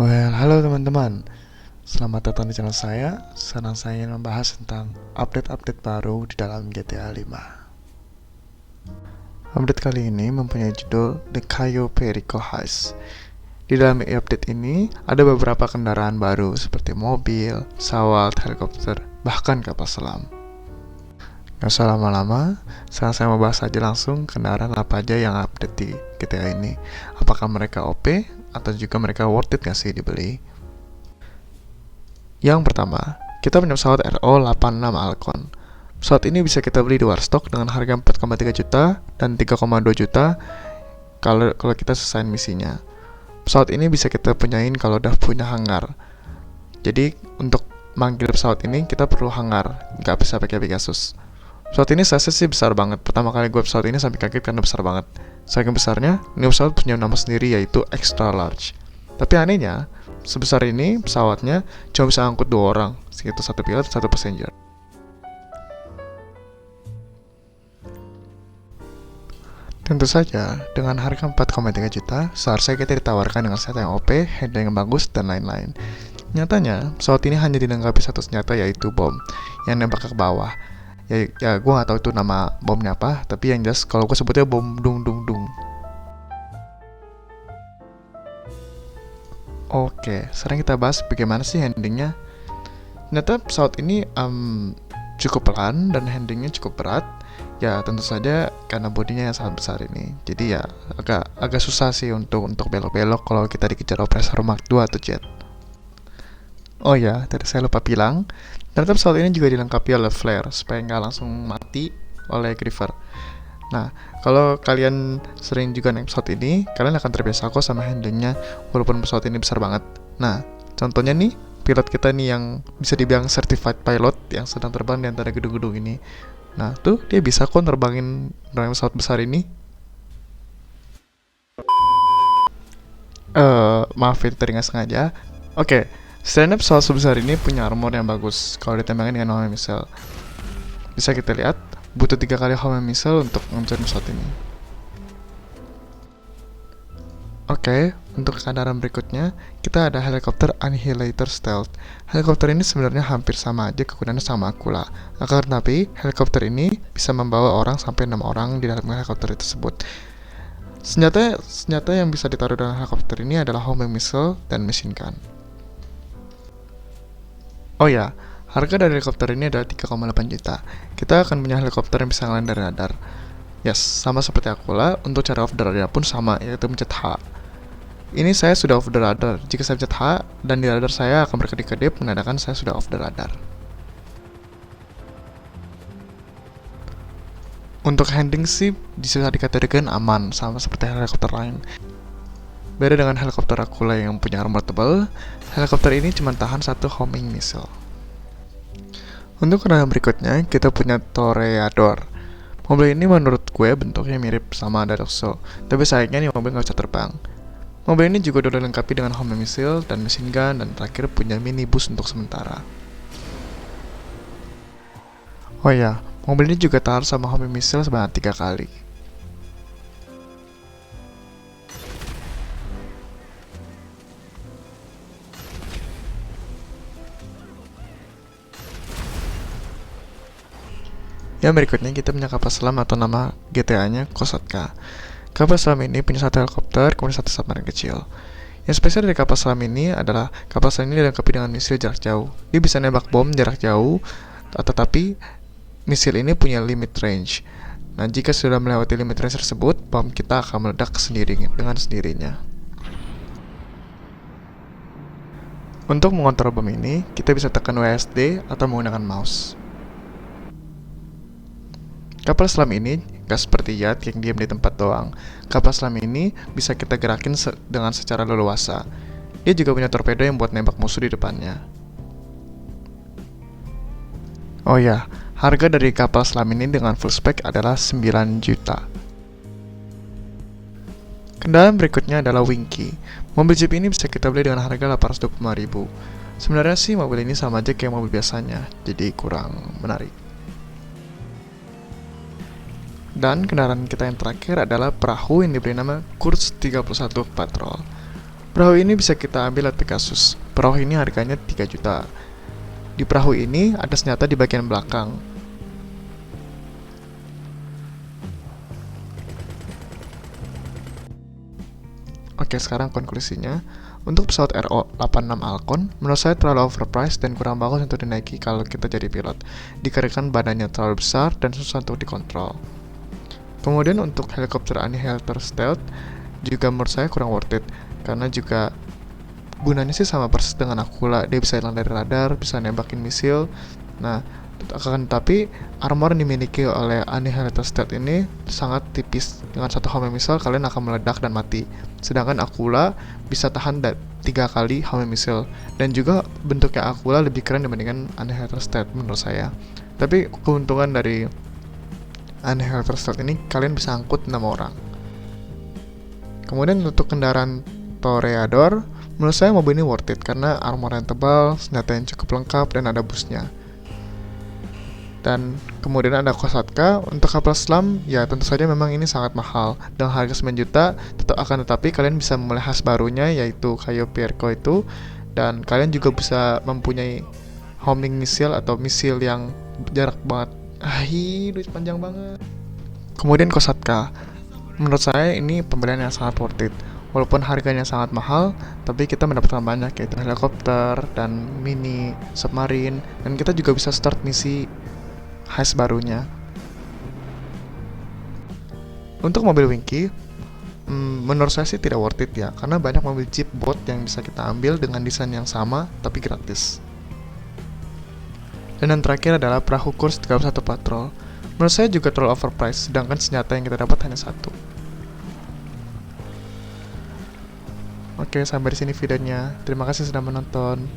Halo teman-teman. Selamat datang di channel saya. Sekarang saya ingin membahas tentang update-update baru di dalam GTA 5. Update kali ini mempunyai judul The Cayo Perico Heist. Di dalam update ini ada beberapa kendaraan baru seperti mobil, pesawat, helikopter, bahkan kapal selam. Gak usah lama-lama, sekarang saya mau bahas aja langsung kendaraan apa aja yang update di GTA ini. Apakah mereka OP atau juga mereka worth it gak sih dibeli? Yang pertama, kita punya pesawat RO86 Alcon. Pesawat ini bisa kita beli di Warstock dengan harga 4,3 juta dan 3,2 juta kalau kita selesai misinya. Pesawat ini bisa kita punyain kalau udah punya hangar. Jadi untuk manggil pesawat ini kita perlu hangar, nggak bisa pakai Pegasus. Pesawat ini size sih besar banget. Pertama kali gue pesawat ini sampai kaget karena besar banget. Saking besarnya, ini pesawat punya nama sendiri yaitu extra large. Tapi anehnya, sebesar ini pesawatnya cuma bisa angkut 2 orang, sekitar 1 pilot, 1 passenger. Tentu saja, dengan harga 4,3 juta, seharusnya kita ditawarkan dengan senjata yang OP, handling yang bagus, dan lain-lain. Nyatanya, pesawat ini hanya dilengkapi satu senjata yaitu bom, yang nembak ke bawah. Ya gue gak tahu itu nama bomnya apa, tapi yang jelas kalau gue sebutnya bom dung dung dung. Oke, sekarang kita bahas bagaimana sih handlingnya. Ternyata pesawat ini cukup pelan dan handlingnya cukup berat. Ya tentu saja karena bodinya yang sangat besar ini. Jadi ya agak susah sih untuk belok-belok kalau kita dikejar operator Mark 2 atau jet. Oh ya, tadi saya lupa bilang, ternyata pesawat ini juga dilengkapi oleh flare supaya nggak langsung mati oleh Griever. Nah, kalau kalian sering juga naik pesawat ini, kalian akan terbiasa kok sama handlingnya walaupun pesawat ini besar banget. Nah, contohnya nih, pilot kita nih yang bisa dibilang certified pilot yang sedang terbang di antara gedung-gedung ini. Nah, tuh dia bisa kok nerbangin pesawat besar ini. Maaf itu tadi nggak sengaja. Oke, setidaknya pesawat sebesar ini punya armor yang bagus kalau ditembakkan dengan Home Missile. Bisa kita lihat, butuh 3 kali Home Missile untuk ngancurin pesawat ini. Oke, untuk kendaraan berikutnya, kita ada helikopter Annihilator Stealth. Helikopter ini sebenarnya hampir sama aja kegunaannya sama Akula. Akan tetapi, helikopter ini bisa membawa orang sampai 6 orang di dalam helikopter tersebut. Senjata yang bisa ditaruh dalam helikopter ini adalah Home Missile dan machine gun. Oh ya, harga dari helikopter ini adalah 3,8 juta. Kita akan punya helikopter yang bisa ngelain dari radar. Yes, sama seperti Akula, untuk cara off the radar pun sama, yaitu mencet H. Ini saya sudah off the radar. Jika saya pencet H, dan di radar saya akan berkedip-kedip menandakan saya sudah off the radar. Untuk handling sih bisa dikategorikan aman, sama seperti helikopter lain. Beda dengan helikopter Akula yang punya armor tebal, helikopter ini cuma tahan 1 homing missile. Untuk kendaraan berikutnya, kita punya Toreador. Mobil ini menurut gue bentuknya mirip sama Daroso, tapi sayangnya nih mobil nggak bisa terbang. Mobil ini juga udah dilengkapi dengan Home Missile dan machine gun, dan terakhir punya minibus untuk sementara. Oh ya, mobil ini juga tahan sama Home Missile sebanyak 3 kali. Yang berikutnya kita punya kapal selam atau nama GTA-nya Kosatka. Kapal selam ini punya 1 helikopter, kemudian 1 submarine kecil. Yang spesial dari kapal selam ini adalah kapal selam ini dilengkapi dengan misil jarak jauh. Dia bisa nembak bom jarak jauh, tetapi misil ini punya limit range. Nah, jika sudah melewati limit range tersebut, bom kita akan meledak dengan sendirinya. Untuk mengontrol bom ini, kita bisa tekan WSD atau menggunakan mouse. Kapal selam ini gak seperti yacht yang diam di tempat doang. Kapal selam ini bisa kita gerakin dengan secara leluasa. Dia juga punya torpedo yang buat nembak musuh di depannya. Oh ya, harga dari kapal selam ini dengan full spec adalah 9 juta. Kendaraan berikutnya adalah Winky. Mobil jeep ini bisa kita beli dengan harga 825.000. Sebenarnya sih mobil ini sama aja kayak mobil biasanya, jadi kurang menarik. Dan kendaraan kita yang terakhir adalah perahu yang diberi nama Kurz 31 Patrol. Perahu ini bisa kita ambil lewat Pegasus. Perahu ini harganya 3 juta. Di perahu ini ada senjata di bagian belakang. Oke, sekarang konklusinya. Untuk pesawat RO-86 Alcon, menurut saya terlalu overpriced dan kurang bagus untuk dinaiki kalau kita jadi pilot, dikarenakan badannya terlalu besar dan susah untuk dikontrol. Kemudian untuk helikopter Annihilator Stealth, juga menurut saya kurang worth it, karena juga gunanya sih sama persis dengan Aquila. Dia bisa hilang dari radar, bisa nembakin misil. Nah, akan tetapi armor yang dimiliki oleh Annihilator Stealth ini sangat tipis. Dengan satu HAME missile kalian akan meledak dan mati. Sedangkan Aquila bisa tahan 3 kali HAME missile. Dan juga bentuknya Aquila lebih keren dibandingkan Annihilator Stealth menurut saya. Tapi keuntungan dari Annihilator Stealth ini, kalian bisa angkut 6 orang. Kemudian untuk kendaraan Toreador, menurut saya mobil ini worth it karena armor yang tebal, senjata yang cukup lengkap, dan ada busnya. Dan kemudian ada Kosatka. Untuk kapal selam, ya tentu saja memang ini sangat mahal. Dengan harga 9 juta, tetapi kalian bisa memulai khas barunya, yaitu Caio Pierco itu. Dan kalian juga bisa mempunyai homing missile atau misil yang jarak banget. Duit panjang banget. Kemudian Kosatka. Menurut saya ini pembelian yang sangat worth it. Walaupun harganya sangat mahal, tapi kita mendapatkan banyak, yaitu helikopter dan mini submarine, dan kita juga bisa start misi heist barunya. Untuk mobil Winky, menurut saya sih tidak worth it ya, karena banyak mobil jeep bot yang bisa kita ambil dengan desain yang sama tapi gratis. Dan yang terakhir adalah perahu kurs 31 patrol. Menurut saya juga terlalu overpriced, sedangkan senjata yang kita dapat hanya 1. Oke, sampai di sini videonya. Terima kasih sudah menonton.